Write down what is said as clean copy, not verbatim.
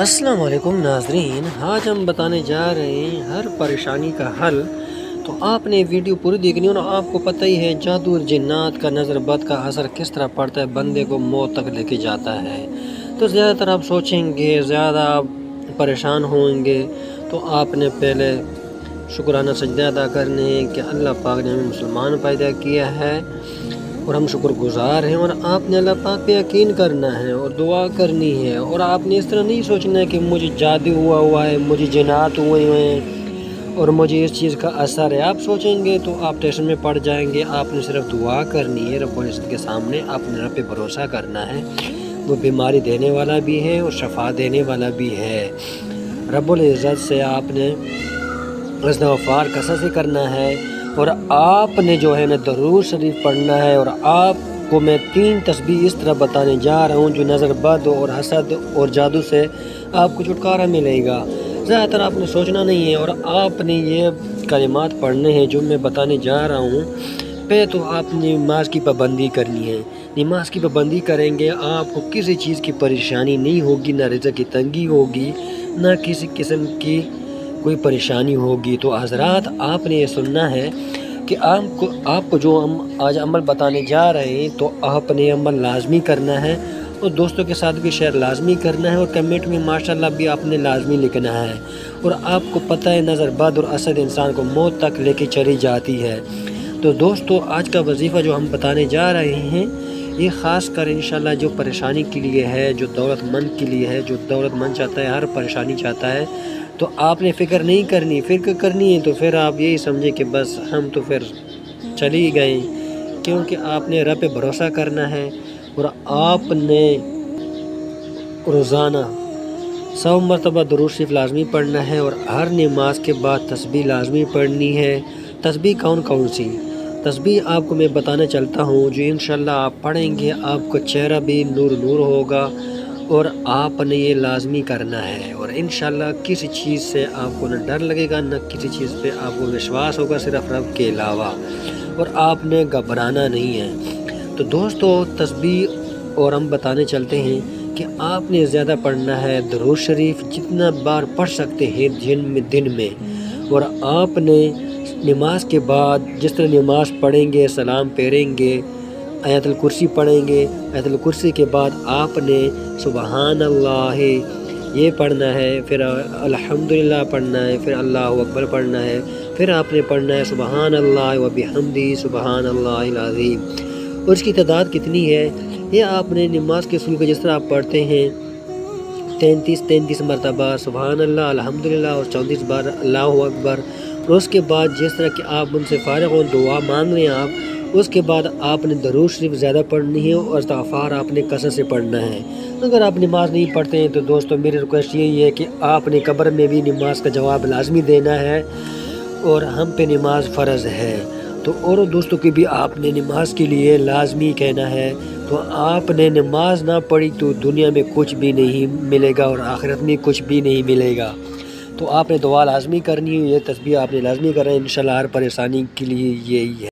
السلام علیکم ناظرین، آج ہم بتانے جا رہے ہیں ہر پریشانی کا حل۔ تو آپ نے ویڈیو پوری دیکھنی ہے اور آپ کو پتہ ہی ہے جادو اور جنات کا نظر بد کا اثر کس طرح پڑتا ہے، بندے کو موت تک لے کے جاتا ہے۔ تو زیادہ تر آپ سوچیں گے، زیادہ آپ پریشان ہوں گے، تو آپ نے پہلے شکرانہ سجدہ ادا کرنے ہیں کہ اللہ پاک نے ہمیں مسلمان پیدا کیا ہے اور ہم شکر گزار ہیں، اور آپ نے اللہ پاک پہ یقین کرنا ہے اور دعا کرنی ہے۔ اور آپ نے اس طرح نہیں سوچنا ہے کہ مجھے جادو ہوا ہے، مجھے جنات ہوئے ہیں اور مجھے اس چیز کا اثر ہے۔ آپ سوچیں گے تو آپ ٹینشن میں پڑ جائیں گے۔ آپ نے صرف دعا کرنی ہے، رب العزت کے سامنے اپنے رب پہ بھروسہ کرنا ہے، وہ بیماری دینے والا بھی ہے اور شفا دینے والا بھی ہے۔ رب العزت سے آپ نے استغفار کثرت سے کرنا ہے، اور آپ نے جو ہے نا درود شریف پڑھنا ہے۔ اور آپ کو میں 3 تسبیح اس طرح بتانے جا رہا ہوں جو نظر بد اور حسد اور جادو سے آپ کو چھٹکارا ملے گا۔ زیادہ تر آپ نے سوچنا نہیں ہے، اور آپ نے یہ کلمات پڑھنے ہیں جو میں بتانے جا رہا ہوں۔ پہ تو آپ نے نماز کی پابندی کرنی ہے۔ نماز کی پابندی کریں گے آپ کو کسی چیز کی پریشانی نہیں ہوگی، نہ رزق کی تنگی ہوگی، نہ کسی قسم کی کوئی پریشانی ہوگی۔ تو حضرات آپ نے یہ سننا ہے کہ آپ کو جو ہم آج عمل بتانے جا رہے ہیں تو آپ نے عمل لازمی کرنا ہے، اور دوستوں کے ساتھ بھی شیئر لازمی کرنا ہے، اور کمنٹ میں ماشاءاللہ بھی آپ نے لازمی لکھنا ہے۔ اور آپ کو پتہ ہے نظر بد اور حسد انسان کو موت تک لے کے چلی جاتی ہے۔ تو دوستو آج کا وظیفہ جو ہم بتانے جا رہے ہیں یہ خاص کر انشاءاللہ جو پریشانی کے لیے ہے، جو دولت مند کے لیے ہے، جو دولت مند چاہتا ہے، ہر پریشانی چاہتا ہے۔ تو آپ نے فکر نہیں کرنی، فکر کرنی ہے تو پھر آپ یہی سمجھیں کہ بس ہم تو پھر چلی گئے، کیونکہ آپ نے رب پہ بھروسہ کرنا ہے، اور آپ نے روزانہ 100 مرتبہ درود شریف لازمی پڑھنا ہے، اور ہر نماز کے بعد تسبیح لازمی پڑھنی ہے۔ تسبیح کون سی تسبیح آپ کو میں بتانا چلتا ہوں، جو انشاءاللہ آپ پڑھیں گے آپ کا چہرہ بھی نور ہوگا، اور آپ نے یہ لازمی کرنا ہے۔ اور انشاءاللہ کسی چیز سے آپ کو نہ ڈر لگے گا، نہ کسی چیز پہ آپ کو وشواس ہوگا، صرف رب کے علاوہ، اور آپ نے گھبرانا نہیں ہے۔ تو دوستو تسبیح اور ہم بتانے چلتے ہیں کہ آپ نے زیادہ پڑھنا ہے درود شریف، جتنا بار پڑھ سکتے ہیں دن میں۔ اور آپ نے نماز کے بعد جس طرح نماز پڑھیں گے، سلام پھیریں گے، آیت الکرسی پڑھیں گے، آیت الکرسی کے بعد آپ نے سبحان اللہ یہ پڑھنا ہے، پھر الحمدللہ پڑھنا ہے، پھر اللہ اکبر پڑھنا ہے، پھر آپ نے پڑھنا ہے سبحان اللہ و بحمدہ سبحان اللہ العظیم۔ اور اس کی تعداد کتنی ہے یہ آپ نے نماز کے اصول کو جس طرح آپ پڑھتے ہیں 33 مرتبہ سبحان اللہ الحمدللہ، اور 34 بار اللہ اکبر، اور اس کے بعد جس طرح کہ آپ ان سے فارغ ہو دعا مانگ رہے ہیں آپ، اس کے بعد آپ نے درود شریف زیادہ پڑھنی ہے، اور استغفار آپ نے کثرت سے پڑھنا ہے۔ اگر آپ نماز نہیں پڑھتے ہیں تو دوستو میری ریکویسٹ یہی ہے کہ آپ نے قبر میں بھی نماز کا جواب لازمی دینا ہے، اور ہم پہ نماز فرض ہے، تو اور دوستوں کی بھی آپ نے نماز کے لیے لازمی کہنا ہے۔ تو آپ نے نماز نہ پڑھی تو دنیا میں کچھ بھی نہیں ملے گا، اور آخرت میں کچھ بھی نہیں ملے گا۔ تو آپ نے دعا لازمی کرنی ہے، یہ تسبیح آپ نے لازمی کرنا ہے، انشاءاللہ ہر پریشانی کے لیے یہی ہے۔